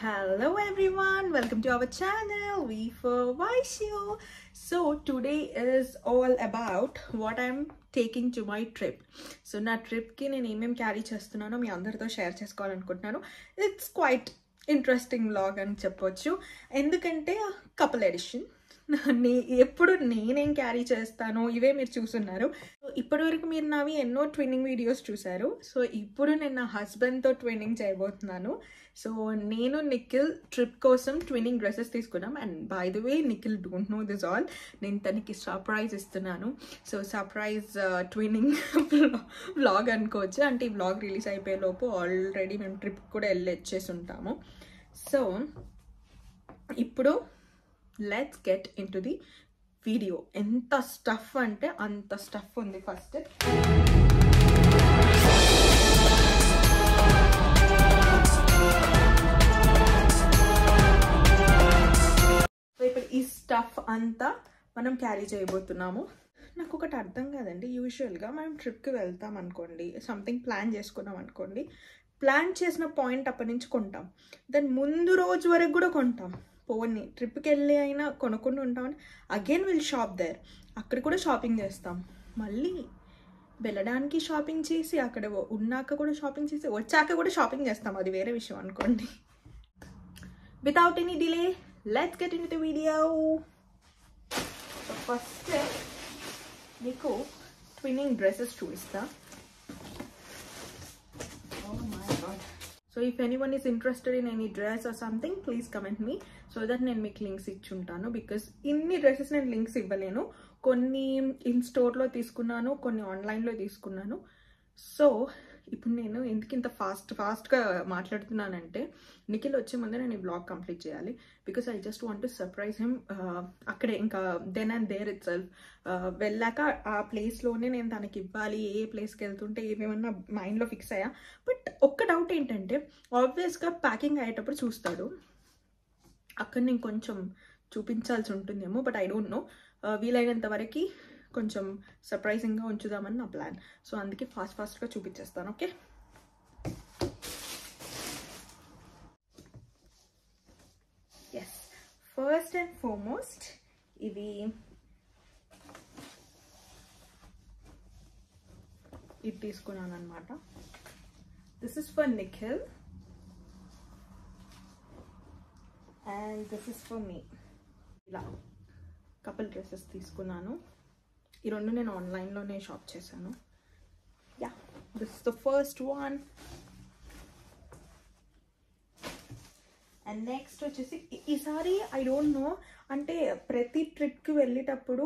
Hello everyone, welcome to our channel V for Vaishu. So today is all about what I'm taking to my trip. So na trip ki nenu em carry chestunnano mee andartho share chesukovalanuntunnanu. It's quite interesting vlog ani cheppochu endukante couple edition. ఎప్పుడు నేనేం carry చేస్తానో ఇవే మీరు చూస్తున్నారు. ఇప్పటి వరకు మీరు నావి ఎన్నో ట్విన్నింగ్ వీడియోస్ చూసారు. సో ఇప్పుడు నేను నా హస్బెండ్తో ట్విన్నింగ్ చేయబోతున్నాను. సో నేను నిఖిల్ ట్రిప్ కోసం ట్విన్నింగ్ డ్రెస్సెస్ తీసుకున్నాం. And by the way Nikhil don't know this all. నేను తనకి సర్ప్రైజ్ ఇస్తున్నాను. సో సర్ప్రైజ్ ట్విన్నింగ్ వ్లాగ్ అనుకోవచ్చు. అంటే ఈ వ్లాగ్ రిలీజ్ అయిపోయే లోపు ఆల్రెడీ మేము ట్రిప్ కూడా వచ్చేసి ఉంటాము. సో ఇప్పుడు let's get into the video. ఎంత స్టఫ్ అంటే అంత స్టఫ్ ఉంది. ఫస్ట్ ఇప్పుడు ఈ స్టఫ్ అంతా మనం క్యారీ చేయబోతున్నాము. నాకు ఒకటి అర్థం కాదండి, యూజువల్గా మనం ట్రిప్కి వెళ్తాం అనుకోండి, సంథింగ్ ప్లాన్ చేసుకున్నాం అనుకోండి, ప్లాన్ చేసిన పాయింట్ అప్పటి నుంచి కొంటాం, దాని ముందు రోజు వరకు కూడా కొంటాం. పోనీ ట్రిప్కి వెళ్ళి అయినా కొనుక్కుంటూ ఉంటామని అగైన్ విల్ షాప్ దేర్, అక్కడ కూడా షాపింగ్ చేస్తాం, మళ్ళీ వెళ్ళడానికి షాపింగ్ చేసి అక్కడ ఉన్నాక కూడా షాపింగ్ చేసి వచ్చాక కూడా షాపింగ్ చేస్తాం, అది వేరే విషయం అనుకోండి. Without any delay let's get in to the video. First మీకు ట్విన్నింగ్ డ్రెస్సెస్ చూపిస్తా. So if anyone is interested in any dress or something, please comment me so that నేను మీకు లింక్స్ ఇచ్చుంటాను. బికాస్ ఇన్ని డ్రెస్సెస్ నేను లింక్స్ ఇవ్వలేను. కొన్ని in స్టోర్లో తీసుకున్నాను, కొన్ని ఆన్లైన్లో తీసుకున్నాను. సో ఇప్పుడు నేను ఎందుకు ఇంత ఫాస్ట్గా మాట్లాడుతున్నానంటే, నిఖిల్ వచ్చే ముందే నేను ఈ బ్లాగ్ కంప్లీట్ చేయాలి. Because I just want to surprise him. అక్కడే ఇంకా then and there itself వెళ్ళాక ఆ ప్లేస్లోనే నేను తనకి ఇవ్వాలి. ఏ ప్లేస్కి వెళ్తుంటే ఏమేమన్నా మైండ్లో ఫిక్స్ అయ్యా. బట్ ఒక్క డౌట్ ఏంటంటే, ఆబ్వియస్గా ప్యాకింగ్ అయ్యేటప్పుడు చూస్తాడు, అక్కడ నేను కొంచెం చూపించాల్సి ఉంటుందేమో. బట్ ఐ డోంట్ నో, వీలైనంత వరకు కొంచెం సర్ప్రైజింగ్గా ఉంచుదామని నా ప్లాన్. సో అందుకే ఫాస్ట్గా చూపించేస్తాను. Okay, yes, first and foremost ఇది తీసుకున్నాను అనమాట. This is for Nikhil and this is for me. ఇలా కపుల్ డ్రెస్సెస్ తీసుకున్నాను. ఈ రెండు నేను ఆన్లైన్లోనే షాప్ చేశాను. Yeah, this is the first one. And next వచ్చేసి ఈసారి ఐ డోంట్ నో, అంటే ప్రతి ట్రిప్కి వెళ్ళేటప్పుడు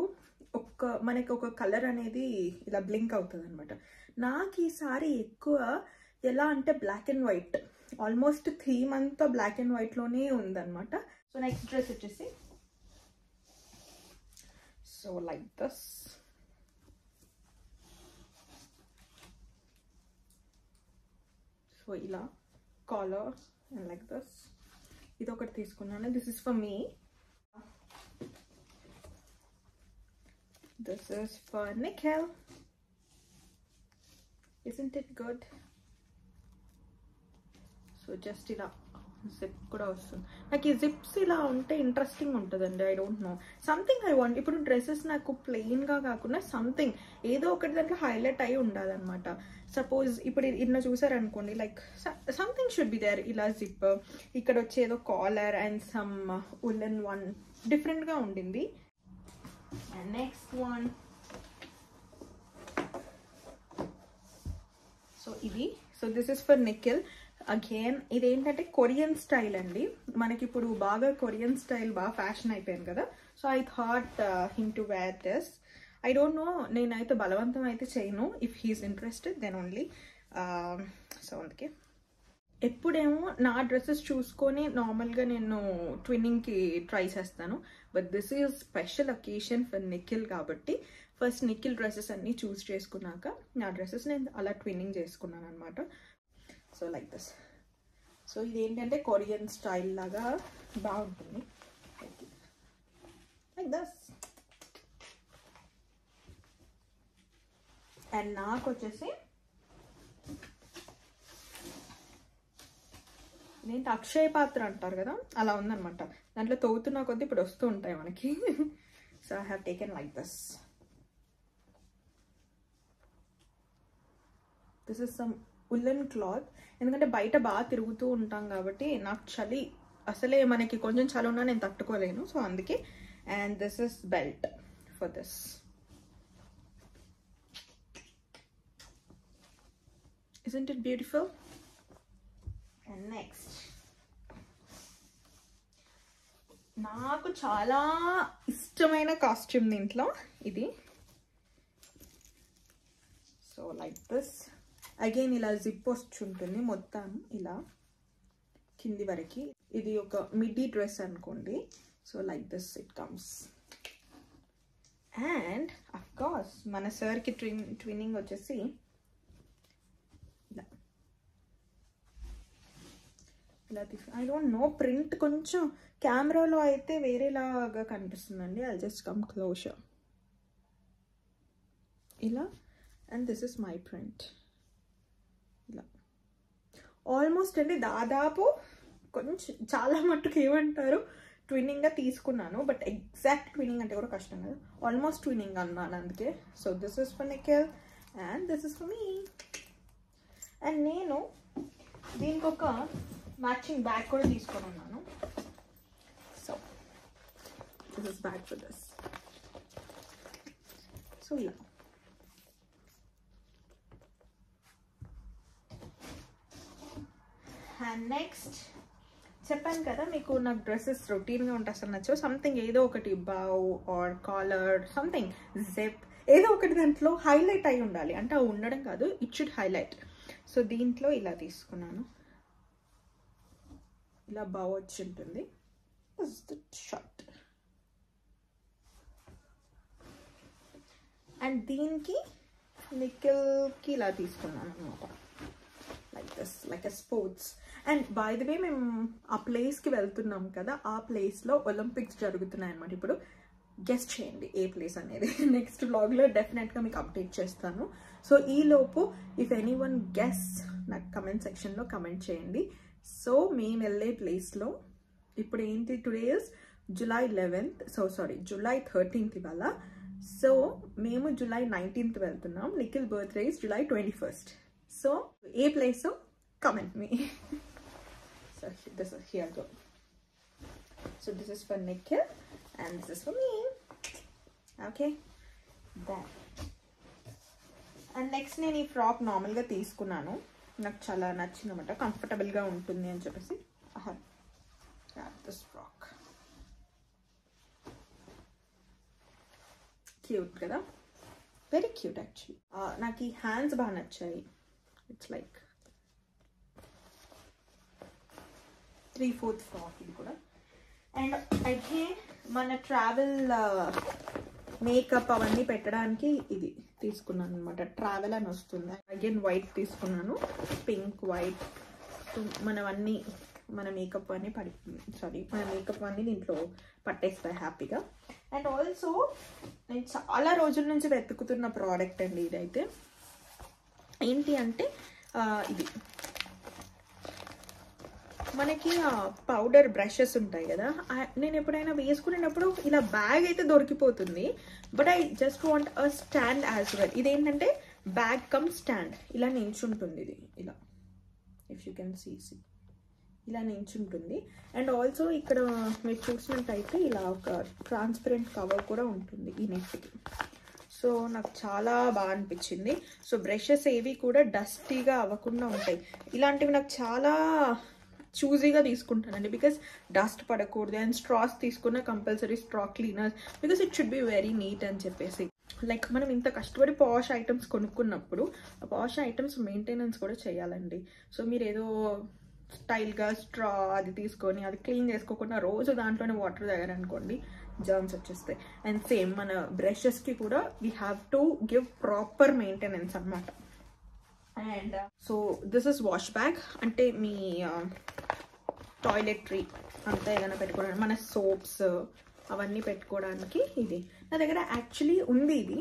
మనకి ఒక కలర్ అనేది ఇలా బ్లింక్ అవుతుంది అనమాట. నాకు ఈసారి ఎక్కువ ఎలా అంటే black and white, almost theme అంతా బ్లాక్ అండ్ వైట్లోనే ఉందన్నమాట. సో నెక్స్ట్ డ్రెస్ వచ్చేసి సో లైక్ దిస్. సో ఇలా కాలర్ అండ్ లైక్ దిస్. ఇది ఒకటి తీసుకున్నాను. This is for me. This is for Nikhil. Isn't it good? So just ఇలా జిప్ కూడా వస్తుంది. నాకు ఈ జిప్స్ ఇలా ఉంటే ఇంట్రెస్టింగ్ ఉంటుందండి. I don't know, something I want. ఇప్పుడు డ్రెస్సెస్ నాకు ప్లెయిన్గా కాకుండా సంథింగ్ ఏదో ఒకటి దాంట్లో హైలైట్ అయి ఉండాలన్నమాట. సపోజ్ ఇప్పుడు ఇన్న చూసారనుకోండి, like something should be there. ఇలా జిప్, ఇక్కడ వచ్చి ఏదో collar and some woollen one డిఫరెంట్గా ఉండింది. అండ్ నెక్స్ట్ వన్, సో ఇది. So this is for Nikhil. Again ఇదేంటంటే కొరియన్ స్టైల్ అండి. మనకి ఇప్పుడు బాగా కొరియన్ స్టైల్ బాగా ఫ్యాషన్ అయిపోయింది కదా. So I thought him to wear this. I don't know, నేనైతే బలవంతం అయితే చేయను. If he's interested then only. So అందుకే ఎప్పుడేమో నా డ్రెస్సెస్ చూసుకొని నార్మల్గా నేను ట్విన్నింగ్కి ట్రై చేస్తాను. But this is special occasion for Nikhil కాబట్టి ఫస్ట్ నిఖిల్ డ్రెస్సెస్ అన్నీ చూస్ చేసుకున్నాక నా డ్రెస్సెస్ నేను అలా ట్విన్నింగ్ చేసుకున్నాను అనమాట. So like this. సో ఇది ఏంటంటే కొరియన్ స్టైల్ లాగా బాగుంటుంది, లైక్ దిస్. అండ్ నాకు వచ్చేసి ఏంటి అక్షయ పాత్ర అంటారు కదా, అలా ఉందన్నమాట. దాంట్లో తవ్వుతున్న కొద్దీ ఇప్పుడు వస్తూ ఉంటాయి మనకి. So I have taken like this. This is some woollen cloth. ఎందుకంటే బయట బాగా తిరుగుతూ ఉంటాం కాబట్టి నాకు చలి అసలే, మనకి కొంచెం చలి ఉన్నా నేను తట్టుకోలేను. సో అందుకే. And this is belt for this. Isn't it beautiful? And next, నాకు చాలా ఇష్టమైన కాస్ట్యూమ్ దీంట్లో ఇది. సో లైక్ దిస్ అగైన్ ఇలా జిప్ వస్తుంటుంది మొత్తం ఇలా కింది వరకు. ఇది ఒక మిడ్డీ డ్రెస్ అనుకోండి. So like this it comes. And of course మన సార్కి ట్విన్నింగ్ వచ్చేసి ఇలా తీసుకు. ఐ డోంట్ నో, ప్రింట్ కొంచెం కెమెరాలో అయితే వేరేలాగా కనిపిస్తుందండి. ఐ జస్ట్ కమ్ క్లోజర్ ఇలా. And this is my print ఇలా. ఆల్మోస్ట్ అండి దాదాపు కొంచెం చాలా మట్టుకు ఏమంటారు ట్విన్నింగ్గా తీసుకున్నాను. బట్ ఎగ్జాక్ట్ ట్విన్నింగ్ అంటే కూడా కష్టం కదా. ఆల్మోస్ట్ ట్విన్నింగ్ అన్నాను అందుకే. So this is for Nikhil and this is for me. And నేను దీనికి ఒక మ్యాచింగ్ బ్యాగ్ కూడా తీసుకొని ఉన్నాను. So this is bag for this. So ఇలా. అండ్ నెక్స్ట్ చెప్పాను కదా మీకు నాకు డ్రెస్సెస్ రొటీన్గా ఉంటే అసలు నచ్చవు. సంథింగ్ ఏదో ఒకటి బావ్ ఆర్ కాలర్ సంథింగ్ జిప్ ఏదో ఒకటి దాంట్లో హైలైట్ అయి ఉండాలి. అంటే అవి ఉండడం కాదు, ఇట్ షుడ్ హైలైట్. సో దీంట్లో ఇలా తీసుకున్నాను. ఇలా బావ్ వచ్చి ఉంటుంది. షర్ట్. అండ్ దీనికి నిఖిల్కి ఇలా తీసుకున్నాను అనమాట. Like this, like a sports. And by the way మేము ఆ ప్లేస్కి వెళ్తున్నాం కదా, ఆ ప్లేస్లో ఒలింపిక్స్ జరుగుతున్నాయి అనమాట. ఇప్పుడు గెస్ట్ చేయండి ఏ ప్లేస్ అనేది. నెక్స్ట్ వ్లాగ్లో డెఫినెట్గా మీకు అప్డేట్ చేస్తాను. సో ఈలోపు ఇఫ్ ఎనీ వన్ గెస్ నాకు కమెంట్ సెక్షన్లో కమెంట్ చేయండి. సో మేము వెళ్ళే ప్లేస్లో ఇప్పుడు ఏంటి, today is July 11th. So sorry July 13th ఇవాళ. సో మేము July 19th వెళ్తున్నాం. Nikhil birthday is July 21st. So A place comment me. So this is here go. So this is for Nikhil and this is for me. Okay that. And next నేను ఈ frock నార్మల్గా తీసుకున్నాను. నాకు చాలా నచ్చింది అనమాట, కంఫర్టబుల్గా ఉంటుంది అని చెప్పేసి. దిస్ ఫ్రాక్ క్యూట్ కదా, వెరీ క్యూట్ యాక్చువల్లీ. నాకు ఈ హ్యాండ్స్ బాగా నచ్చాయి. ఇట్స్ లైక్ 3/4 ఫ్రాక్ ఇది కూడా. అండ్ అగైన్ మన ట్రావెల్ మేకప్ అవన్నీ పెట్టడానికి ఇది తీసుకున్నాను అనమాట. ట్రావెల్ అని వస్తుంది. అగైన్ వైట్ తీసుకున్నాను, పింక్ వైట్. మనవన్నీ మన మేకప్ అన్నీ మన మేకప్ అన్నీ దీంట్లో పట్టేస్తాయి హ్యాపీగా. అండ్ ఆల్సో నేను చాలా రోజుల నుంచి వెతుకుతున్న ప్రోడక్ట్ అండి ఇదైతే. ఏంటి అంటే ఇది మనకి పౌడర్ బ్రషెస్ ఉంటాయి కదా, నేను ఎప్పుడైనా వేసుకునేటప్పుడు ఇలా బ్యాగ్ అయితే దొరికిపోతుంది. But I just want a stand as well. ఇదేంటంటే బ్యాగ్ కమ్ స్టాండ్. ఇలా నించుంటుంది ఇది ఇలా. ఇఫ్ యూ కెన్ సీ ఇలా నించుంటుంది. అండ్ ఆల్సో ఇక్కడ మీరు చూసినట్టయితే ఇలా ఒక ట్రాన్స్పరెంట్ కవర్ కూడా ఉంటుంది ఈ నెట్కి. సో నాకు చాలా బాగా అనిపించింది. సో బ్రషెస్ ఏవి కూడా డస్టీగా అవ్వకుండా ఉంటాయి. ఇలాంటివి నాకు చాలా చూజీగా తీసుకుంటానండి, బికాస్ డస్ట్ పడకూడదు. అండ్ స్ట్రాస్ తీసుకున్న compulsory straw cleaner, because it should be very neat అని చెప్పేసి. లైక్ మనం ఇంత కష్టపడి పాష్ ఐటమ్స్ కొనుక్కున్నప్పుడు ఆ పాష్ ఐటమ్స్ మెయింటెనెన్స్ కూడా చేయాలండి. సో మీరు ఏదో స్టైల్గా స్ట్రా అది తీసుకొని అది క్లీన్ చేసుకోకుండా రోజు దాంట్లోనే వాటర్ తాగారనుకోండి, జర్మ్స్ వచ్చేస్తాయి. అండ్ సేమ్ మన బ్రషెస్కి కూడా we have to give proper maintenance అన్నమాట. And so this is wash bag. అంటే మీ టాయిలెటరీ అంతా ఏదైనా పెట్టుకోవడానికి, మన సోప్స్ అవన్నీ పెట్టుకోవడానికి ఇది. నా దగ్గర యాక్చువల్లీ ఉంది ఇది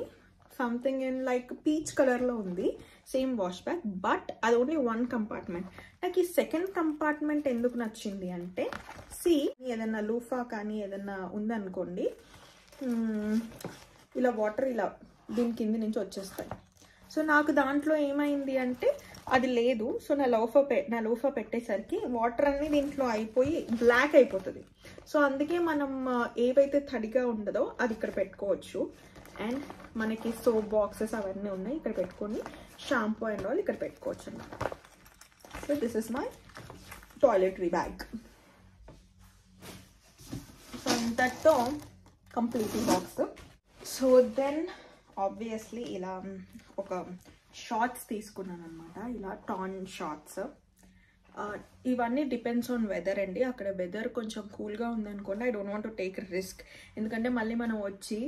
సంథింగ్ ఇన్ లైక్ పీచ్ కలర్లో ఉంది. సేమ్ వాష్ బ్యాగ్, బట్ అది ఓన్లీ 1 కంపార్ట్మెంట్. నాకు ఈ సెకండ్ కంపార్ట్మెంట్ ఎందుకు నచ్చింది అంటే, ఏదన్నా లూఫా కానీ ఏదన్నా ఉందనుకోండి, ఇలా వాటర్ ఇలా దీని కింద నుంచి వచ్చేస్తాయి. సో నాకు దాంట్లో ఏమైంది అంటే అది లేదు. సో నా లోఫా పెట్టేసరికి వాటర్ అన్నీ దీంట్లో అయిపోయి బ్లాక్ అయిపోతుంది. సో అందుకే మనం ఏవైతే తడిగా ఉండదో అది ఇక్కడ పెట్టుకోవచ్చు. అండ్ మనకి సోప్ బాక్సెస్ అవన్నీ ఉన్నాయి, ఇక్కడ పెట్టుకొని షాంపూ అండ్ ఆల్ ఇక్కడ పెట్టుకోవచ్చు అన్నమాట. So this is my toiletry bag. So ఇంతటితో complete box. So then obviously ఇలా ఒక షార్ట్స్ తీసుకున్నాను అనమాట, ఇలా టాన్ షార్ట్స్. ఇవన్నీ డిపెండ్స్ ఆన్ వెదర్ అండి. అక్కడ వెదర్ కొంచెం కూల్గా ఉందనుకోండి, I don't want to take risk. ఎందుకంటే మళ్ళీ మనం వచ్చి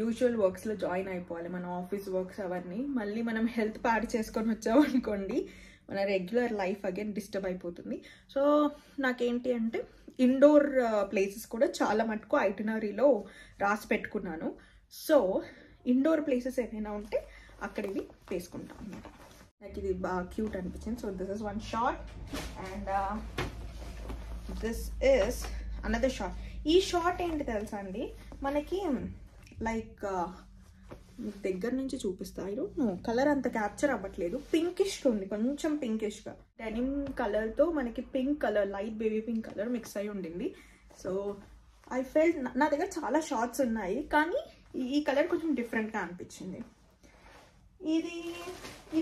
యూజువల్ వర్క్స్లో జాయిన్ అయిపోవాలి, మన ఆఫీస్ వర్క్స్ అవన్నీ. మళ్ళీ మనం హెల్త్ పాడు చేసుకొని వచ్చామనుకోండి, మన రెగ్యులర్ లైఫ్ అగైన్ డిస్టర్బ్ అయిపోతుంది. సో నాకేంటి అంటే ఇండోర్ ప్లేసెస్ కూడా చాలా మటుకు ఐటినరీలో రాసి పెట్టుకున్నాను. సో ఇండోర్ ప్లేసెస్ ఏమైనా ఉంటే అక్కడ ఇవి వేసుకుంటాం అన్నమాట. నాకు ఇది బాగా క్యూట్ అనిపించింది. So this is one short and this is another short. ఈ షార్ట్ ఏంటి తెలుసా అండి, మనకి లైక్ దగ్గర నుంచి చూపిస్తాను, కలర్ అంత క్యాప్చర్ అవ్వట్లేదు, పింకిష్ ఉంది, కొంచెం పింకిష్గా డెనిమ్ కలర్తో మనకి pink colour, light baby pink colour mix అయి ఉండింది. సో ఐ ఫెల్ట్ నా దగ్గర చాలా షార్ట్స్ ఉన్నాయి, కానీ ఈ కలర్ కొంచెం డిఫరెంట్గా అనిపించింది. ఇది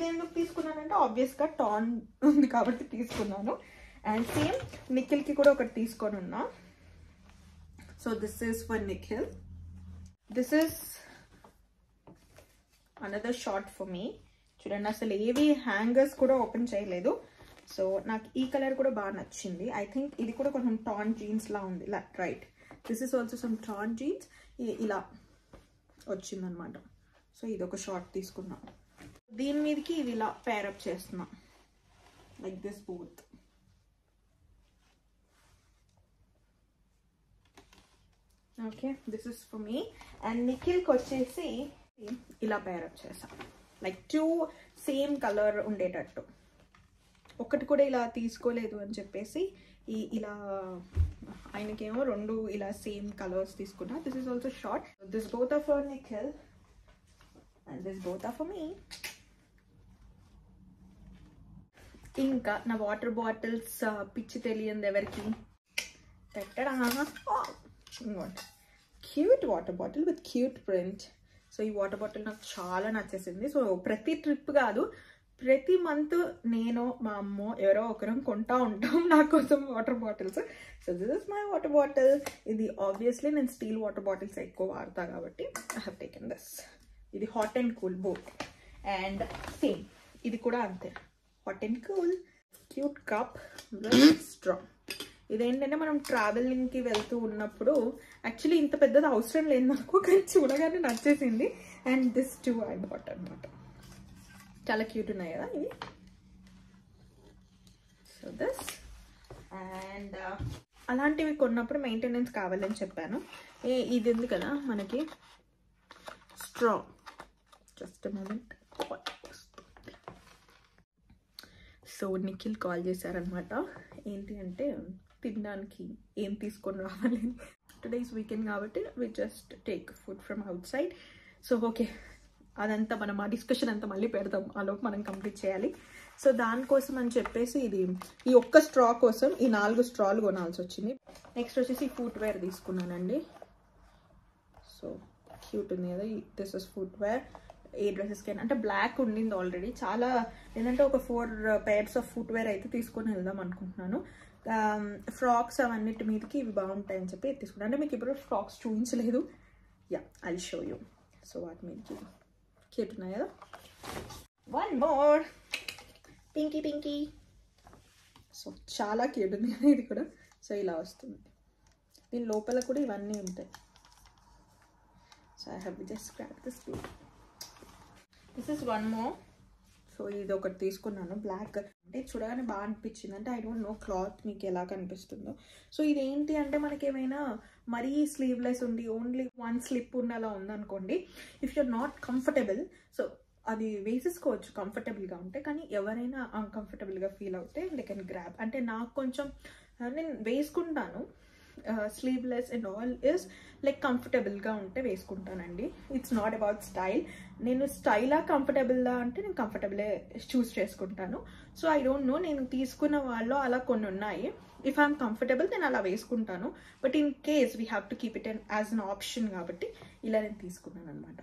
ఎందుకు తీసుకున్నానంటే ఆబ్వియస్గా టాన్ ఉంది కాబట్టి తీసుకున్నాను. అండ్ సేమ్ నిఖిల్కి కూడా ఒకటి తీసుకొని ఉన్నా. So this is for Nikhil. This is another short for me. చూడండి, అసలు ఏవి హ్యాంగర్స్ కూడా ఓపెన్ చేయలేదు. సో నాకు ఈ కలర్ కూడా బాగా నచ్చింది. ఐ థింక్ ఇది కూడా కొంచెం టాన్ జీన్స్ లా ఉంది, right. This is also some tan jeans, ఇలా వచ్చిందనమాట. సో ఇది ఒక షార్ట్ తీసుకున్నా. దీని మీదకి ఇవి ఇలా పేరప్ చేస్తున్నా, like this both. Okay, this is for me. And నిఖిల్కి వచ్చేసి ఇలా పేరప్ చేసా, లైక్ 2 సేమ్ కలర్ ఉండేటట్టు. ఒకటి కూడా ఇలా తీసుకోలేదు అని చెప్పేసి ఇలా ఆయనకేమో 2 ఇలా సేమ్ కలర్స్ తీసుకున్నా. This is also short. This both are for Nikhil and this both are for me. ఇంకా నా వాటర్ బాటిల్స్ పిచ్చి తెలియంది ఎవరికి పెట్టడా, cute water bottle with cute print. So ఈ వాటర్ బాటిల్ నాకు చాలా నచ్చేసింది. సో ప్రతి ట్రిప్ కాదు, ప్రతి మంత్ నేను మా అమ్మో ఎవరో ఒకరం కొంటా ఉంటాం నా కోసం water bottles. So this is my water bottle. ఇది ఆబ్వియస్లీ నేను స్టీల్ వాటర్ బాటిల్స్ ఎక్కువ వాడతా కాబట్టి ఐ హ్యావ్ టేకెన్ దిస్. ఇది hot and cool both. And same ఇది కూడా అంతే, hot and cool. Cute cup with straw. ఇదేంటంటే మనం ట్రావెలింగ్కి వెళ్తూ ఉన్నప్పుడు, యాక్చువల్లీ ఇంత పెద్దది అవసరం లేదు నాకు, కానీ చూడగానే నచ్చేసింది. And this two I bought అనమాట. చాలా క్యూట్ ఉన్నాయి కదా ఇవి. So this. అండ్ అలాంటివి కొన్నప్పుడు మెయింటెనెన్స్ కావాలని చెప్పాను. ఇది ఉంది కదా మనకి straw. Just moment. So Nikhil call చేశారనమాట. ఏంటి అంటే తినడానికి ఏం తీసుకొని రావాలి. టుడేస్ వీకెండ్ కాబట్టి we just take food from outside. So okay, అదంతా మనం ఆ డిస్కషన్ అంతా మళ్ళీ పెడదాం, ఆలోపు మనం కంప్లీట్ చేయాలి. సో దానికోసం అని చెప్పేసి ఈ ఒక్క స్ట్రా కోసం ఈ 4 స్ట్రాలు కొనాల్సి వచ్చింది. నెక్స్ట్ వచ్చేసి ఫుట్వేర్ తీసుకున్నానండి. సో క్యూట్ ఉంది కదా. This is footwear. ఏ డ్రెస్సెస్కి అంటే బ్లాక్ ఉండింది ఆల్రెడీ చాలా, ఏంటంటే ఒక 4 pairs ఆఫ్ ఫుట్వేర్ అయితే తీసుకొని వెళ్దాం అనుకుంటున్నాను. ఫ్రాక్స్ అవన్నిటి మీదకి ఇవి బాగుంటాయని చెప్పి తీసుకున్నాను. అంటే మీకు ఇప్పుడు ఫ్రాక్స్ చూపించలేదు, yeah I show you. So వాటి మీదకి క్యూట్ ఉన్నాయి కదా. One more Pinky. సో చాలా క్యూట్ ఉంది కదా ఇది కూడా. సో ఇలా వస్తుంది, దీని లోపల కూడా ఇవన్నీ ఉంటాయి. So I have just scrap this piece. This is one more. So ఇది ఒకటి తీసుకున్నాను బ్లాక్. అంటే చూడగానే బాగా అనిపించింది. అంటే ఐ డోంట్ నో క్లాత్ మీకు ఎలా కనిపిస్తుందో. సో ఇదేంటి అంటే మనకి ఏమైనా మరీ స్లీవ్లెస్ ఉండి ఓన్లీ 1 స్లిప్ ఉన్నలా ఉందనుకోండి, if you're not comfortable, so అది వేసేసుకోవచ్చు కంఫర్టబుల్గా ఉంటే, కానీ ఎవరైనా అన్కంఫర్టబుల్గా ఫీల్ అవుతే దే కెన్ గ్రాబ్. అంటే నాకు కొంచెం నేను వేసుకుంటాను, sleeveless and all is like కంఫర్టబుల్గా ఉంటే వేసుకుంటానండి. It's not about style. నేను స్టైలా కంఫర్టబుల్లా అంటే నేను కంఫర్టబులే చూస్ చేసుకుంటాను. సో ఐ డోంట్ నో, నేను తీసుకున్న వాళ్ళు అలా కొన్ని ఉన్నాయి. ఇఫ్ ఐఎమ్ కంఫర్టబుల్ నేను అలా వేసుకుంటాను. But in case we have to keep it as an option కాబట్టి ఇలా నేను తీసుకున్నాను అనమాట.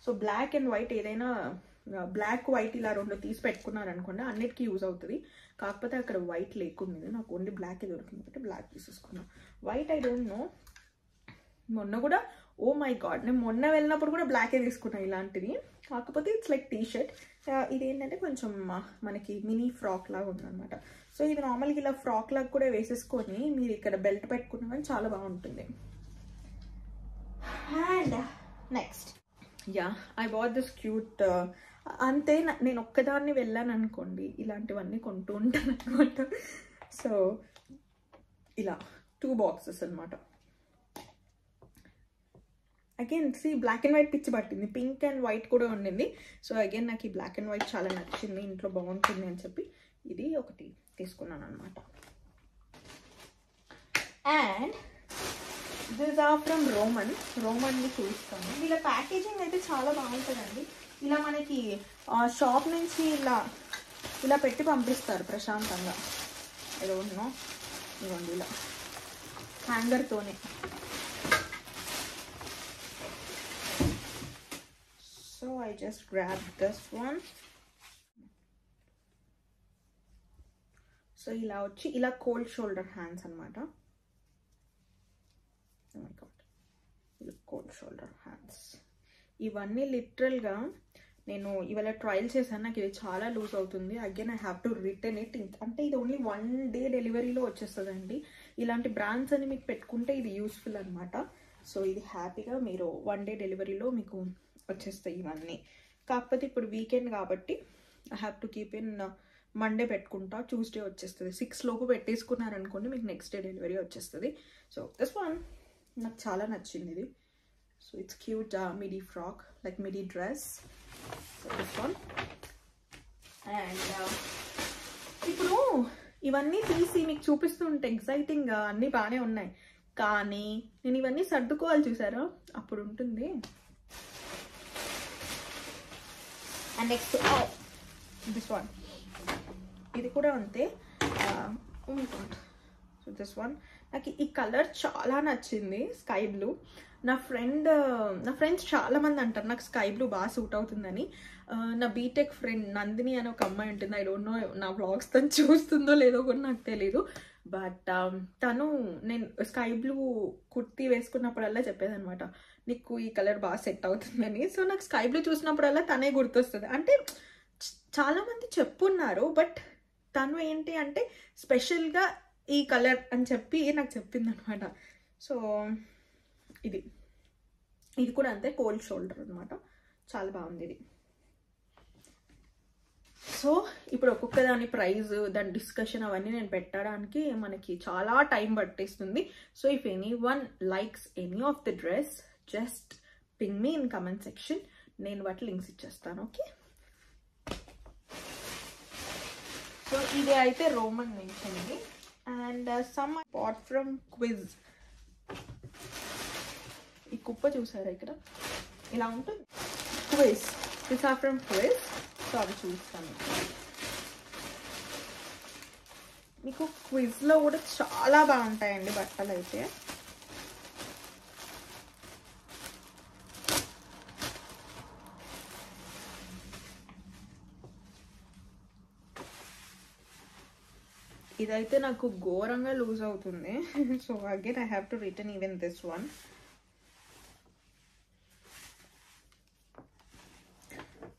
సో బ్లాక్ అండ్ వైట్ ఏదైనా, బ్లాక్ వైట్ ఇలా రెండు తీసి పెట్టుకున్నారనుకోండి అన్నిటికీ యూజ్ అవుతుంది. కాకపోతే అక్కడ వైట్ లేకుండా నాకు ఓన్లీ బ్లాక్ దొరికింది కాబట్టి బ్లాక్ తీసేసుకున్నాను. White I don't no. మొన్న కూడా ఓ మై గాడ్, నేను మొన్న వెళ్ళినప్పుడు కూడా బ్లాకే తీసుకున్నాను ఇలాంటిది. కాకపోతే ఇట్స్ లైక్ టీ షర్ట్. ఇదేంటంటే కొంచెం మనకి మినీ ఫ్రాక్ లాగా ఉందన్నమాట. సో ఇది నార్మల్గా ఇలా ఫ్రాక్ లాగా కూడా వేసేసుకొని మీరు ఇక్కడ బెల్ట్ పెట్టుకున్నా కానీ చాలా బాగుంటుంది. And next I bought this cute. అంతే, నేను ఒక్కదాన్ని వెళ్ళాను అనుకోండి ఇలాంటివన్నీ కొంటూ ఉంటాను అనమాట. సో ఇలా 2 బాక్సెస్ అనమాట. అగైన్ బ్లాక్ అండ్ వైట్ పిచ్చి పట్టింది, పింక్ అండ్ వైట్ కూడా ఉండింది. సో అగైన్ నాకు ఈ బ్లాక్ అండ్ వైట్ చాలా నచ్చింది, ఇంట్లో బాగుంటుంది అని చెప్పి ఇది ఒకటి తీసుకున్నాను అనమాట. అండ్ దిస్ ఆర్ ఫ్రమ్ రోమన్ని చూస్తాను. వీళ్ళ ప్యాకేజింగ్ అయితే చాలా బాగుంటుందండి. ఇలా మనకి షాప్ నుంచి ఇలా పెట్టి పంపిస్తారు ప్రశాంతంగా. ఐ డోంట్ నో, ఇవ్వండి ఇలా హ్యాంగర్తోనే. So I just grab this one. So ఇలా వచ్చి ఇలా కోల్డ్ షోల్డర్ హ్యాండ్స్ అనమాట. కోల్డ్ షోల్డర్ హ్యాండ్స్ ఇవన్నీ లిటరల్గా నేను ఇవాళ ట్రయల్ చేశాను. నాకు ఇది చాలా లూజ్ అవుతుంది. Again I have to return it. అంటే ఇది ఓన్లీ 1 day డెలివరీలో వచ్చేస్తుందండి. ఇలాంటి బ్రాండ్స్ అని మీకు పెట్టుకుంటే ఇది యూస్ఫుల్ అనమాట. సో ఇది హ్యాపీగా మీరు 1 day డెలివరీలో మీకు వచ్చేస్తాయి ఇవన్నీ. కాకపోతే ఇప్పుడు వీకెండ్ కాబట్టి I have to keep in Monday పెట్టుకుంటా, ట్యూస్డే వచ్చేస్తుంది. 6 లోపు పెట్టేసుకున్నారనుకోండి మీకు నెక్స్ట్ డే డెలివరీ వచ్చేస్తుంది. సో దిస్ వన్ నాకు చాలా నచ్చింది ఇది. So it's cute MIDI frock, like MIDI dress. So this one. And ఇప్పుడు ఇవన్నీ తీసి మీకు చూపిస్తుంటే ఎగ్జైటింగ్గా అన్నీ బాగానే ఉన్నాయి, కానీ నేను ఇవన్నీ సర్దుకోవాలి చూసారా, అప్పుడు ఉంటుంది. అండ్ నెక్స్ట్ దిస్ వన్, ఇది కూడా అంతే. సో దిస్ వన్ నాకు ఈ కలర్ చాలా నచ్చింది, స్కై బ్లూ. నా ఫ్రెండ్స్ చాలా మంది అంటారు నాకు స్కై బ్లూ బాగా సూట్ అవుతుందని. నా బీటెక్ ఫ్రెండ్ నందిని అని ఒక అమ్మాయి ఉంటుంది. ఐ డోంట్ నో నా వ్లాగ్స్ తను చూస్తుందో లేదో కూడా నాకు తెలీదు. బట్ తను నేను స్కై బ్లూ కుర్తీ వేసుకున్నప్పుడల్లా చెప్పేదనమాట నీకు ఈ కలర్ బాగా సెట్ అవుతుందని. సో నాకు స్కై బ్లూ చూసినప్పుడల్లా తనే గుర్తొస్తుంది. అంటే చాలామంది చెప్పున్నారు, బట్ తను ఏంటి అంటే స్పెషల్గా ఈ కలర్ అని చెప్పి నాకు చెప్పింది అనమాట. సో ఇది కూడా అంతే, కోల్డ్ షోల్డర్ అనమాట. చాలా బాగుంది ఇది. సో ఇప్పుడు ఒక్కొక్క దాని ప్రైస్, దాని డిస్కషన్ అవన్నీ నేను పెట్టడానికి మనకి చాలా టైం పట్టేస్తుంది. So if any one likes any of the dress just ping me in comment section, నేను వాటి లింక్స్ ఇచ్చేస్తాను. ఓకే, సో ఇది అయితే రోమన్ నుంచి. And some bought from quiz. ఈ కుప్ప చూసారా ఇక్కడ ఇలా ఉంటుంది, quiz. This are from quiz. So అవి చూస్తాను. మీకు క్విజ్లో కూడా చాలా బాగుంటాయండి బట్టలు అయితే. ఇదైతే నాకు ఘోరంగా లూజ్ అవుతుంది. So again I have to return even this one.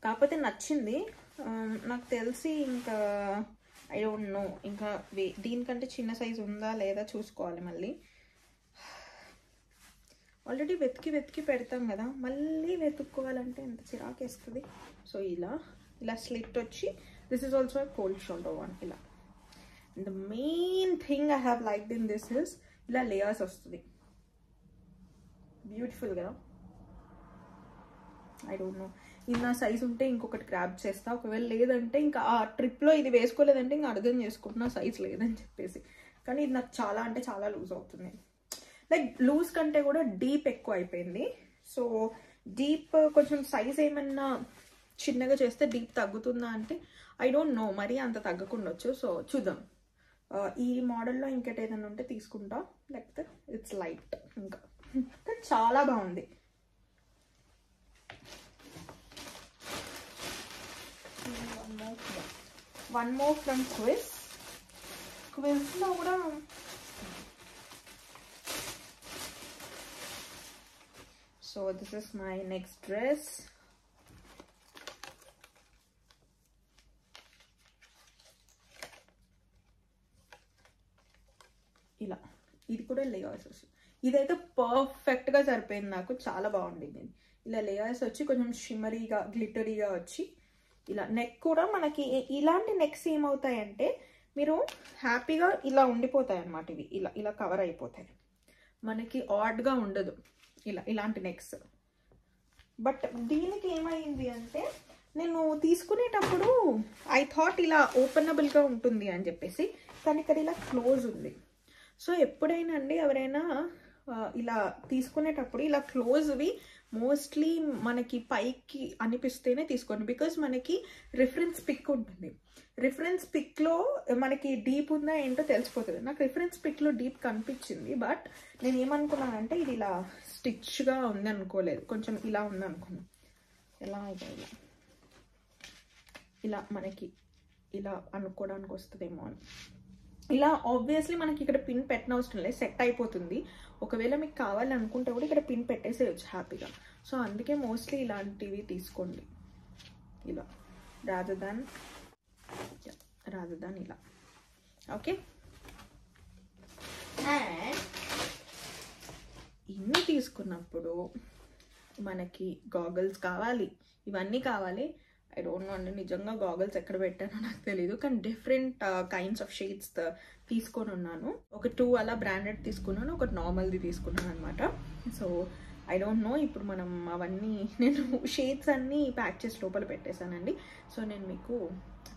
కాకపోతే నచ్చింది నాకు తెలిసి. ఇంకా ఐ డోంట్ నో, ఇంకా దీనికంటే చిన్న సైజు ఉందా లేదా చూసుకోవాలి మళ్ళీ. ఆల్రెడీ వెతికి పెడతాం కదా, మళ్ళీ వెతుక్కోవాలంటే ఎంత చిరాకు వేస్తుంది. సో ఇలా స్లిట్ వచ్చి this is also cold shoulder one. ఇలా the main thing I have liked in this is ఇలా లేయర్స్ వస్తుంది, బ్యూటిఫుల్ కదా. ఐ డోంట్ నో, ఇది నా సైజ్ ఉంటే ఇంకొకటి గ్రాబ్ చేస్తా, ఒకవేళ లేదంటే ఇంకా ఆ ట్రిప్లో ఇది వేసుకోలేదంటే ఇంకా అర్థం చేసుకుంటున్నా సైజ్ లేదని చెప్పేసి. కానీ ఇది నాకు చాలా అంటే చాలా లూజ్ అవుతుంది, లైక్ లూజ్ కంటే కూడా డీప్ ఎక్కువ అయిపోయింది. సో డీప్ కొంచెం సైజ్ ఏమన్నా చిన్నగా చేస్తే డీప్ తగ్గుతుందా అంటే ఐ డోంట్ నో, మరీ అంత తగ్గకుండొచ్చు. సో చూద్దాం, ఈ మోడల్లో ఇంకటి ఏదైనా ఉంటే తీసుకుంటా, లేకపోతే ఇట్స్ లైట్ ఇంకా. చాలా బాగుంది. One more from quiz. క్విజ్లో కూడా so this is my next dress. ఇలా ఇది కూడా లేయర్స్ వస్తుంది. ఇదైతే పర్ఫెక్ట్గా సరిపోయింది నాకు, చాలా బాగుండింది. ఇలా లేయర్స్ వచ్చి కొంచెం షిమ్మరీగా గ్లిటరీగా వచ్చి ఇలా నెక్ కూడా మనకి ఇలాంటి నెక్స్ ఏమవుతాయంటే మీరు హ్యాపీగా ఇలా ఉండిపోతాయి అన్నమాట. ఇవి ఇలా ఇలా కవర్ అయిపోతాయి, మనకి ఆడ్గా ఉండదు ఇలాంటి నెక్స్. బట్ దీనికి ఏమైంది అంటే నేను తీసుకునేటప్పుడు ఐ థాట్ ఇలా ఓపెనబుల్గా ఉంటుంది అని చెప్పేసి, కానీ ఇక్కడ ఇలా క్లోజ్ ఉంది. సో ఎప్పుడైనా అండి ఎవరైనా ఇలా తీసుకునేటప్పుడు ఇలా క్లోజ్వి మోస్ట్లీ మనకి పైకి అనిపిస్తేనే తీసుకోండి, బికాజ్ మనకి రిఫరెన్స్ పిక్ ఉంటుంది. రిఫరెన్స్ పిక్లో మనకి డీప్ ఉందా ఏంటో తెలిసిపోతుంది. నాకు రిఫరెన్స్ పిక్లో డీప్ కనిపించింది, బట్ నేను ఏమనుకున్నానంటే ఇది ఇలా స్టిచ్గా ఉంది అనుకోలేదు, కొంచెం ఇలా ఉంది అనుకున్నాను. ఎలా అయితే ఇలా మనకి ఇలా అనుకోవడానికి వస్తుందేమో అని. ఇలా ఆబ్వియస్లీ మనకి ఇక్కడ పిన్ పెట్టిన అవసరం లేదు, సెట్ అయిపోతుంది. ఒకవేళ మీకు కావాలనుకుంటే కూడా ఇక్కడ పిన్ పెట్టేసేయచ్చు హ్యాపీగా. సో అందుకే మోస్ట్లీ ఇలాంటివి తీసుకోండి, ఇలా రాదర్ దాన్ ఇలా. ఓకే, అండ్ ఇన్ని తీసుకున్నప్పుడు మనకి గాగల్స్ కావాలి, ఇవన్నీ కావాలి. ఐ డోంట్ నో అండి నిజంగా గాగల్స్ ఎక్కడ పెట్టానో నాకు తెలీదు, కానీ డిఫరెంట్ కైండ్స్ ఆఫ్ షేడ్స్ తీసుకొని ఉన్నాను. ఒక 2 అలా బ్రాండెడ్ తీసుకున్నాను, ఒకటి నార్మల్ది తీసుకున్నాను అనమాట. సో ఐ డోంట్ నో, ఇప్పుడు మనం అవన్నీ నేను షేడ్స్ అన్నీ ప్యాక్ చేసి లోపల పెట్టేశానండి. సో నేను మీకు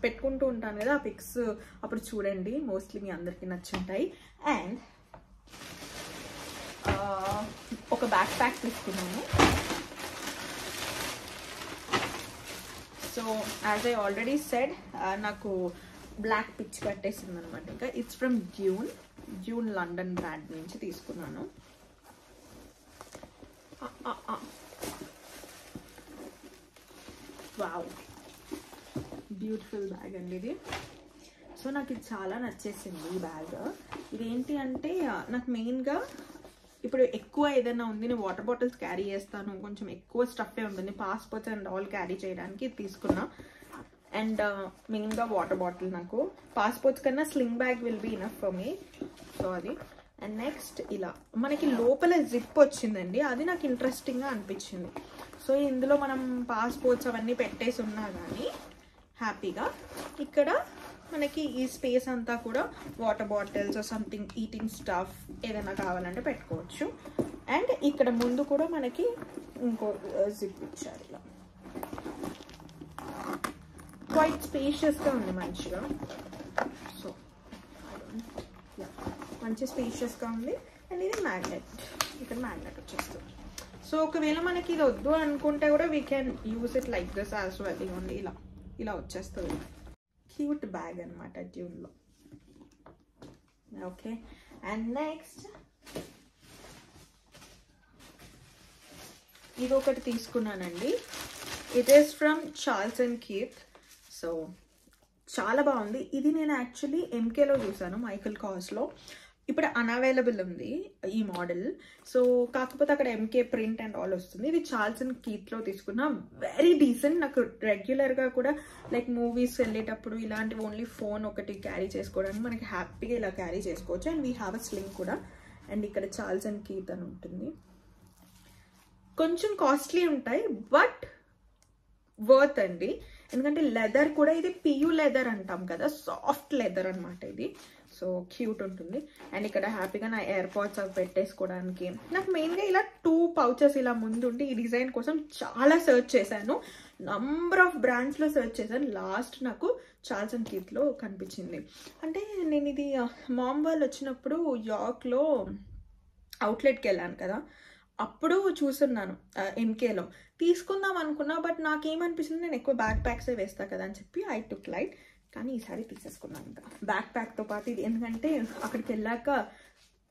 పెట్టుకుంటూ ఉంటాను కదా ఆ పిక్స్, అప్పుడు చూడండి, మోస్ట్లీ మీ అందరికీ నచ్చుంటాయి. అండ్ ఒక బ్యాక్ ప్యాక్ తీసుకున్నాను. So as I already said నాకు బ్లాక్ పిచ్ పట్టేసింది అనమాట. ఇంకా it's from Dune London brand నుంచి తీసుకున్నాను. వావ్, బ్యూటిఫుల్ బ్యాగ్ అండి ఇది. సో నాకు ఇది చాలా నచ్చేసింది ఈ బ్యాగ్. ఇదేంటి అంటే నాకు మెయిన్గా ఇప్పుడు ఎక్కువ ఏదైనా ఉంది, నేను వాటర్ బాటిల్స్ క్యారీ చేస్తాను, కొంచెం ఎక్కువ స్టఫే ఉంటుంది, పాస్పోర్ట్స్ అండ్ ఆల్ క్యారీ చేయడానికి తీసుకున్నా. అండ్ మెయిన్గా వాటర్ బాటిల్, నాకు పాస్పోర్ట్స్ కన్నా sling bag will be enough for me. So అది. అండ్ నెక్స్ట్ ఇలా మనకి లోపల జిప్ వచ్చిందండి, అది నాకు ఇంట్రెస్టింగ్గా అనిపించింది. సో ఇందులో మనం పాస్పోర్ట్స్ అవన్నీ పెట్టేసి ఉన్నా కానీ హ్యాపీగా ఇక్కడ మనకి ఈ స్పేస్ అంతా కూడా water bottles something eating stuff ఏదైనా కావాలంటే పెట్టుకోవచ్చు. అండ్ ఇక్కడ ముందు కూడా మనకి ఇంకో జిప్ ఇచ్చారు, ఇలా క్వైట్ స్పేషియస్గా ఉంది మంచిగా. సో మంచి స్పేషియస్గా ఉంది. అండ్ ఇది మ్యాగ్నెట్, ఇక్కడ మ్యాగ్నెట్ వచ్చేస్తుంది. సో ఒకవేళ మనకి ఇది వద్దు అనుకుంటే కూడా we can use it like this as well. ఇవ్వండి ఇలా ఇలా వచ్చేస్తుంది. క్యూట్ బ్యాగ్ అనమాట డ్యూన్లో. ఓకే, అండ్ నెక్స్ట్ ఇది ఒకటి తీసుకున్నానండి. It is from Charles and Keith. So చాలా బాగుంది. ఇది నేను యాక్చువల్లీ ఎంకేలో చూసాను, మైకల్ కాస్లో. ఇప్పుడు అన్అవైలబుల్ ఉంది ఈ మోడల్. సో కాకపోతే అక్కడ ఎంకే ప్రింట్ అండ్ ఆల్ వస్తుంది. ఇది చార్ల్స్ అండ్ కీత్లో తీసుకున్నా, వెరీ డీసెంట్. నాకు రెగ్యులర్గా కూడా లైక్ మూవీస్ వెళ్ళేటప్పుడు ఇలాంటివి ఓన్లీ ఫోన్ ఒకటి క్యారీ చేసుకోవడానికి మనకి హ్యాపీగా ఇలా క్యారీ చేసుకోవచ్చు. And we have a sling కూడా. అండ్ ఇక్కడ చార్ల్స్ అండ్ కీత్ అని ఉంటుంది. కొంచెం కాస్ట్లీ ఉంటాయి బట్ వర్త్ అండి, ఎందుకంటే లెదర్ కూడా ఇది పియూ లెదర్ అంటాం కదా, సాఫ్ట్ లెదర్ అనమాట ఇది. సో క్యూట్ ఉంటుంది. అండ్ ఇక్కడ హ్యాపీగా నా ఎయిర్ పాడ్స్ అవి పెట్టేసుకోవడానికి. నాకు మెయిన్గా ఇలా 2 పౌచెస్ ఇలా ముందుండి ఈ డిజైన్ కోసం చాలా సర్చ్ చేశాను. నంబర్ ఆఫ్ బ్రాండ్స్లో సెర్చ్ చేశాను. లాస్ట్ నాకు చార్ల్స్ అండ్ కీత్లో కనిపించింది. అంటే నేను ఇది మామ్ వాళ్ళు వచ్చినప్పుడు యార్క్లో అవుట్లెట్కి వెళ్ళాను కదా, అప్పుడు చూస్తున్నాను ఎంకేలో తీసుకుందాం అనుకున్నా. బట్ నాకేమనిపిస్తుంది, నేను ఎక్కువ బ్యాక్ ప్యాక్సే వేస్తాను కదా అని చెప్పి ఐ టుక్ లైట్. కానీ ఈసారి తీసేసుకున్నాను ఇంకా బ్యాక్ ప్యాక్తో పాటు ఇది. ఎందుకంటే అక్కడికి వెళ్ళాక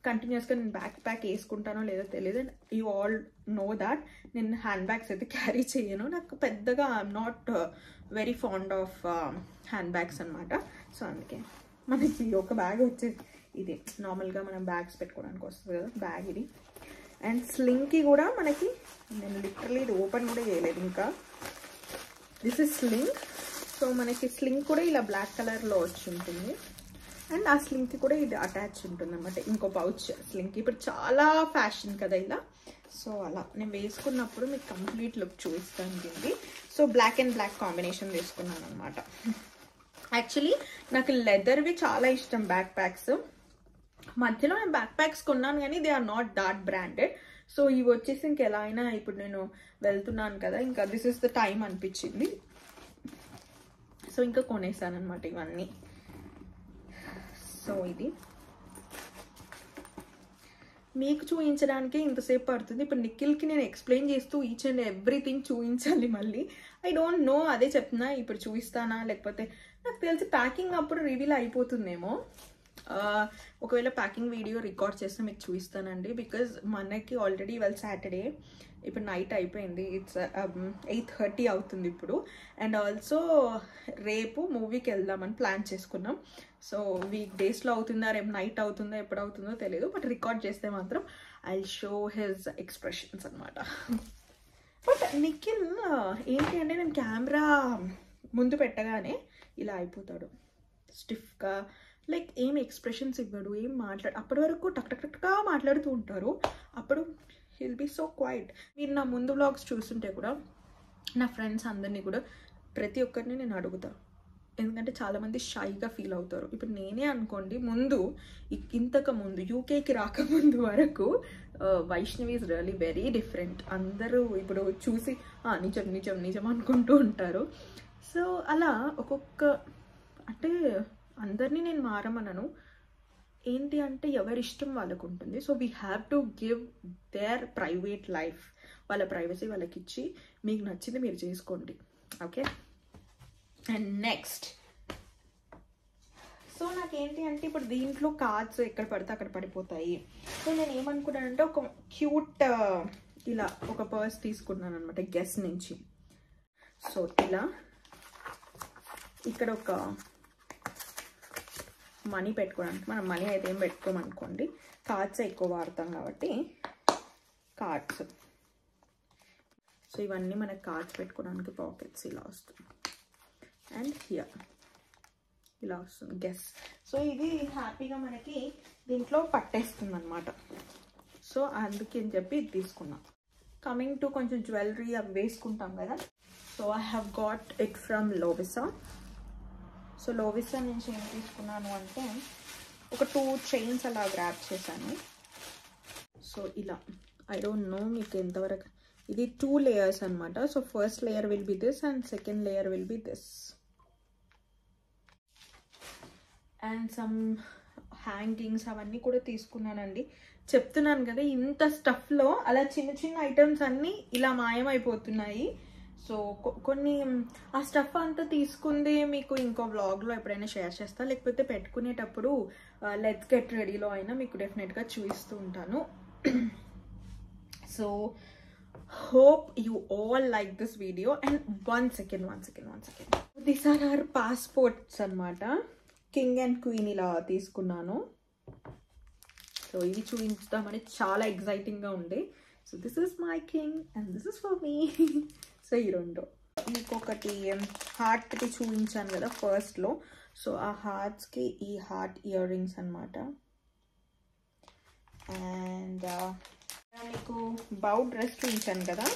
కంటిన్యూస్గా నేను బ్యాక్ ప్యాక్ వేసుకుంటానో లేదో తెలియదు. యూ ఆల్ నో దాట్ నేను హ్యాండ్ బ్యాగ్స్ అయితే క్యారీ చేయను. నాకు పెద్దగా I'm not very fond of hand bags అనమాట. సో అందుకే మనకి ఒక బ్యాగ్ వచ్చేది ఇది. నార్మల్గా మనం బ్యాగ్స్ పెట్టుకోవడానికి వస్తుంది కదా బ్యాగ్ ఇది. అండ్ స్లింగ్కి కూడా మనకి, నేను లిటరలీ ఇది ఓపెన్ కూడా చేయలేదు ఇంకా. This is sling. సో మనకి స్లింగ్ కూడా ఇలా బ్లాక్ కలర్లో వచ్చి ఉంటుంది. అండ్ ఆ స్లింగ్కి కూడా ఇది అటాచ్ ఉంటుంది అనమాట, ఇంకో పౌచ్ స్లింగ్కి. ఇప్పుడు చాలా ఫ్యాషన్ కదా ఇలా. సో అలా నేను వేసుకున్నప్పుడు మీకు కంప్లీట్ లుక్ చూపిస్తాను దీనికి. So black and black combination వేసుకున్నాను అనమాట. యాక్చువల్లీ నాకు లెదర్వి చాలా ఇష్టం బ్యాక్ ప్యాక్స్. మధ్యలో నేను బ్యాక్ ప్యాక్స్ కొన్నాను కానీ they are not that branded. So ఇవి వచ్చేసి ఇంకెలా అయినా ఇప్పుడు నేను వెళ్తున్నాను కదా, ఇంకా దిస్ ఇస్ ద టైం అనిపించింది. సో ఇంకా కొనేసాను అనమాట ఇవన్నీ. సో ఇది మీకు చూపించడానికి ఇంతసేపు పడుతుంది. ఇప్పుడు నిఖిల్కి నేను ఎక్స్ప్లెయిన్ చేస్తూ ఈచ్ అండ్ ఎవ్రీథింగ్ చూపించాలి మళ్ళీ. ఐ డోంట్ నో, అదే చెప్తున్నా. ఇప్పుడు చూపిస్తానా లేకపోతే నాకు తెలిసి ప్యాకింగ్ అప్పుడు రివీల్ అయిపోతుందేమో. ఒకవేళ ప్యాకింగ్ వీడియో రికార్డ్ చేస్తే మీకు చూపిస్తానండి. బికాజ్ మనకి ఆల్రెడీ ఇవాళ సాటర్డే, ఇప్పుడు నైట్ అయిపోయింది. ఇట్స్ 8:30 అవుతుంది ఇప్పుడు. అండ్ ఆల్సో రేపు మూవీకి వెళ్దామని ప్లాన్ చేసుకున్నాం. సో వీక్ డేస్లో అవుతుందా, రేపు నైట్ అవుతుందో, ఎప్పుడు అవుతుందో తెలియదు. బట్ రికార్డ్ చేస్తే మాత్రం ఐ షో హిజ్ ఎక్స్ప్రెషన్స్ అనమాట. బట్ నిఖిల్ ఏంటి అంటే, నేను కెమెరా ముందు పెట్టగానే ఇలా అయిపోతాడు స్టిఫ్గా. లైక్ ఏం ఎక్స్ప్రెషన్స్ ఇవ్వడు, ఏం అప్పటి వరకు టక్ టక్ టక్గా మాట్లాడుతూ ఉంటారు. అప్పుడు he'll be so quiet. మీరు నా ముందు వ్లాగ్స్ చూస్తుంటే కూడా నా ఫ్రెండ్స్ అందరినీ కూడా ప్రతి ఒక్కరిని నేను అడుగుతా. ఎందుకంటే చాలామంది షైగా ఫీల్ అవుతారు. ఇప్పుడు నేనే అనుకోండి, ఇంతకు ముందు యూకేకి రాకముందు వరకు Vaishnavi is really very different. అందరూ ఇప్పుడు చూసి నిజం నిజం నిజం అనుకుంటూ ఉంటారు. సో అలా అంటే అందరినీ నేను మారమనను. ఏంటి అంటే ఎవరి ఇష్టం వాళ్ళకు ఉంటుంది. So we have to give there private life, వాళ్ళ ప్రైవసీ వాళ్ళకి ఇచ్చి మీకు నచ్చింది మీరు చేసుకోండి. ఓకే. అండ్ నెక్స్ట్, సో నాకేంటి అంటే ఇప్పుడు దీంట్లో కార్డ్స్ ఎక్కడ పడితే అక్కడ పడిపోతాయి. సో నేను ఏమనుకున్నానంటే ఒక క్యూట్ ఇలా ఒక పర్స్ తీసుకున్నాను అనమాట గెస్ నుంచి. సో ఇలా ఇక్కడ ఒక మనీ పెట్టుకోవడానికి, మనం మనీ అయితే ఏం పెట్టుకోమనుకోండి, కార్డ్స్ ఎక్కువ వాడతాం కాబట్టి కార్డ్స్. సో ఇవన్నీ మనకి కార్డ్స్ పెట్టుకోవడానికి పాకెట్స్ ఇలా వస్తుంది. అండ్ హియర్ ఇలా వస్తుంది గెస్. సో ఇది హ్యాపీగా మనకి దీంట్లో పట్టేస్తుంది అనమాట. సో అందుకే అని చెప్పి ఇది తీసుకున్నాం. కమింగ్ టు కొంచెం జ్యువెలరీ అవి వేసుకుంటాం కదా. So I have got it from Lovisa. So Lovisa నుంచి ఏం తీసుకున్నాను అంటే ఒక 2 చైన్స్ అలా గ్రాప్ చేశాను. సో ఇలా ఐ డోంట్ నో మీకు ఎంతవరకు, ఇది 2 లేయర్స్ అనమాట. So first layer will be this and second layer will be this. And some hangings అవన్నీ కూడా తీసుకున్నానండి. చెప్తున్నాను కదా, ఇంత స్టఫ్లో అలా చిన్న చిన్న ఐటమ్స్ అన్నీ ఇలా మాయమైపోతున్నాయి. సో కొన్ని ఆ స్టఫ్ అంతా తీసుకుంది మీకు ఇంకో వ్లాగ్లో ఎప్పుడైనా షేర్ చేస్తా, లేకపోతే పెట్టుకునేటప్పుడు లెట్స్ గెట్ రెడీలో అయినా మీకు డెఫినెట్గా చూపిస్తూ ఉంటాను. So hope you all like this video. And one second, these are our passports anamata. King and Queen ila తీసుకున్నాను. సో ఇవి చూపించుదామని చాలా ఎక్సైటింగ్ గా ఉంది. So this is my king and this is for me. So ఈ రెండు మీకు ఒకటి heart కి చూపించాను కదా ఫస్ట్ లో. సో ఆ హార్ట్స్ కి ఈ హార్ట్ ఇయర్ రింగ్స్ అన్నమాట. అండ్ మీకు బౌ డ్రెస్ చూపించాను కదా,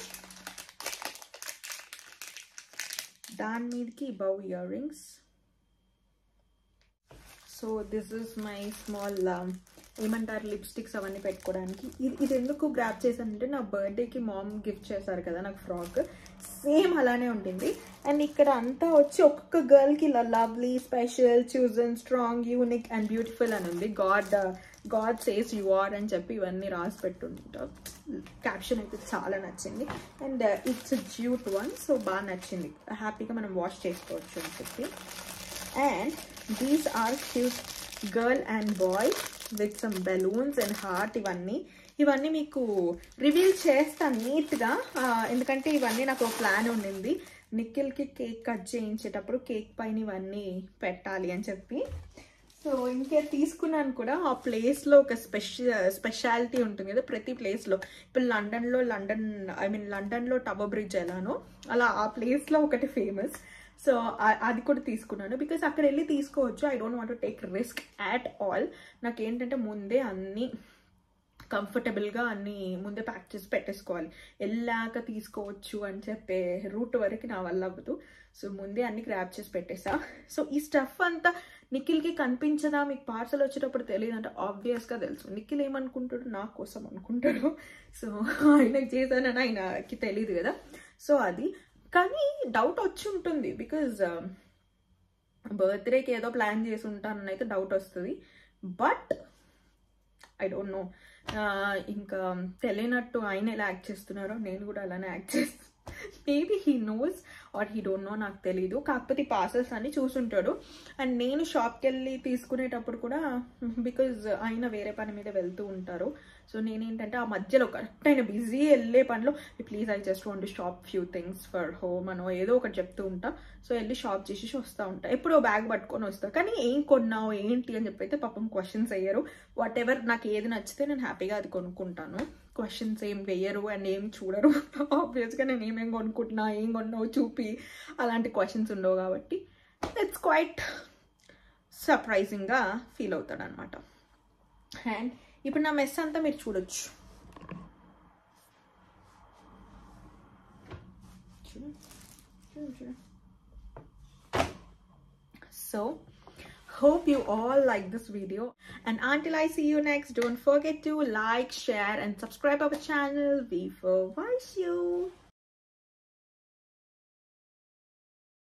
దాని మీదకి bow earrings. So this is my small ఏమంటారు లిప్స్టిక్స్ అవన్నీ పెట్టుకోవడానికి. ఇది ఎందుకు గ్రాప్ చేశానంటే నా బర్త్డేకి మామ్ గిఫ్ట్ చేశారు కదా నాకు ఫ్రాక్, సేమ్ అలానే ఉంటుంది. అండ్ ఇక్కడ అంతా వచ్చి ఒక్కొక్క గర్ల్కి ఇలా lovely, special, chosen, strong, unique and beautiful అని ఉంది. గాడ్ సేస్ యు ఆర్ అని చెప్పి ఇవన్నీ రాసి పెట్టుంటారు. క్యాప్షన్ అయితే చాలా నచ్చింది. And it's jute one, so బాగా నచ్చింది. హ్యాపీగా మనం వాష్ చేసుకోవచ్చు అని చెప్పి. And these are cute girl and boy with some balloons and heart. ఇవన్నీ మీకు రివీల్ చేస్తాను నీట్గా, ఎందుకంటే ఇవన్నీ నాకు ఒక ప్లాన్ ఉండింది. నిఖిల్కి కేక్ కట్ చేయించేటప్పుడు కేక్ పైన ఇవన్నీ పెట్టాలి అని చెప్పి. సో ఇంకే తీసుకున్నాను కూడా. ఆ ప్లేస్లో ఒక స్పెషాలిటీ ఉంటుంది కదా ప్రతి ప్లేస్లో. ఇప్పుడు లండన్లో టవర్ బ్రిడ్జ్ ఎలానో అలా ఆ ప్లేస్లో ఒకటి ఫేమస్. సో అది కూడా తీసుకున్నాను బికాస్ అక్కడ వెళ్ళి తీసుకోవచ్చు. I don't want to take risk at all. నాకేంటంటే ముందే అన్నీ కంఫర్టబుల్గా అన్నీ ముందే ప్యాక్ చేసి పెట్టేసుకోవాలి. వెళ్ళాక తీసుకోవచ్చు అని చెప్పే రూట్ వరకు నా వల్ల అవ్వదు. సో ముందే అన్ని గ్రాప్ చేసి పెట్టేసా. సో ఈ స్టఫ్ అంతా నిఖిల్కి కనిపించదా, మీకు పార్సల్ వచ్చేటప్పుడు తెలియదు అంటే ఆబ్వియస్గా తెలుసు. నిఖిల్ ఏమనుకుంటాడు, నా కోసం అనుకుంటాడు. సో ఆయనకి చేశానని ఆయనకి తెలియదు కదా. సో అది కానీ డౌట్ వచ్చి ఉంటుంది బికాజ్ బర్త్డేకి ఏదో ప్లాన్ చేసి ఉంటానని అయితే డౌట్ వస్తుంది. బట్ ఐ డోంట్ నో, ఇంకా తెలియనట్టు ఆయన ఎలా యాక్ట్ చేస్తున్నారో నేను కూడా అలానే యాక్ట్ చేస్తాను. Maybe he knows or he don't know, నాకు తెలీదు. కాకపోతే పార్సల్స్ అన్ని చూసుంటాడు. అండ్ నేను షాప్కి వెళ్ళి తీసుకునేటప్పుడు కూడా బికాజ్ ఆయన వేరే పని మీద వెళ్తూ ఉంటారు. సో నేనేంటంటే ఆ మధ్యలో కరెక్ట్ ఆయన బిజీ వెళ్ళే పనిలో please I just want to shop few things for home అనో ఏదో ఒకటి చెప్తూ ఉంటా. సో వెళ్ళి షాప్ చేసి వస్తూ ఉంటా. ఎప్పుడో బ్యాగ్ పట్టుకొని వస్తా. కానీ ఏం కొన్నావు ఏంటి అని చెప్పి అయితే పాపం క్వశ్చన్స్ అయ్యారు. వాట్ ఎవర్ నాకు ఏది నచ్చితే నేను హ్యాపీగా అది కొనుక్కుంటాను. క్వశ్చన్స్ ఏం వేయరు అండ్ ఏం చూడరు. ఆబ్వియస్గా నేను ఏమేం కొనుక్కుంటున్నా, ఏం కొన్నావు చూపి అలాంటి క్వశ్చన్స్ ఉండవు కాబట్టి ఇట్స్ క్వైట్ సర్ప్రైజింగ్గా ఫీల్ అవుతాడు అనమాట. అండ్ ఇప్పుడు నా మెస్ అంతా మీరు చూడొచ్చు. So hope you all like this video, and until I see you next, don't forget to like, share and subscribe our channel. V for Vaishu.